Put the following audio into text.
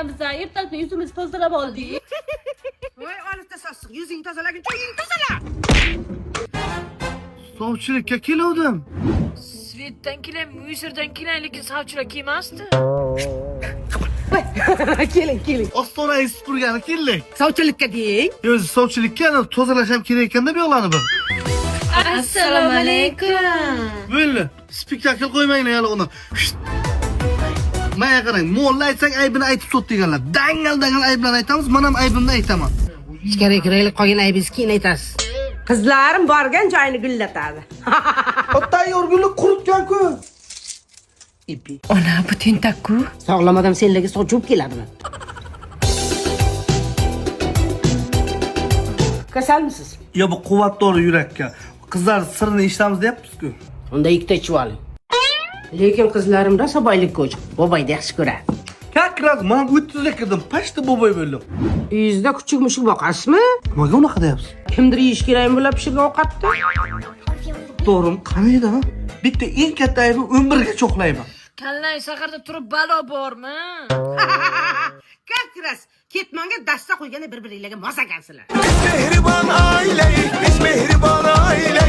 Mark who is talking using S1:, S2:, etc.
S1: ko'ramiz. Ertalab yuzimizni tozalab oldik.
S2: Voy, olifta sassiq, yuzing tozalaguncha uying tozala.
S3: Sovchilikka keluvdim.
S4: Svetdan kelay, musirdan kelay, lekin savchilar kelmasdi.
S2: Keling.
S3: Ostonani supurgani keldik.
S2: Sovchilikka deng.
S3: O'zi sovchilikka tozalash ham kerak ekanda bu yoqlarni bir.
S1: Assalomu alaykum.
S3: Bo'ldi. Spektakl qo'ymanglar hali uni. Maya qarang, mo'lni aytsang aybini aytib sot deganlar. Dangal ayblarni aytamiz, men ham aybimni aytaman.
S2: Ichkari kiraylik, qolgan aybingizni keyin aytasiz. Qizlarim borgan joyini gullatadi.
S3: Tayyorgarlik quritgan-ku.
S2: Ipi.
S4: Ona, bu tentakku.
S2: Sog'lom odam senlarga sochib keladimi? Kasalmisiz?
S3: Yo, bu quvvatdor yurakka. Qizlar sirini eshitamiz deyapmiz-ku.
S2: Unda ikkita ichib oling. Lekin qizlarim rosa boylikka o'chiq. Boboyni yaxshi ko'radi.
S3: Kakraz, men 30 ga kirdim. Pashta boboy bo'ldim.
S2: Uyingizda kuchuk mushuk boqasizmi?
S3: Nimaga unaqa deyapsiz?
S2: Kimdir yeyish kerakmi bular pishirgan ovqatni?
S3: To'g'rimi? Qaniydi, ha? Bitta eng katta aybim 11 ga cho'qlayman.
S4: Kallang saharda turib balo bormi?
S2: Kakras, ketmonga dasta qo'yganda bir-biringlarga mos ekansizlar.
S5: Mehriban aile, biz mehriban aile.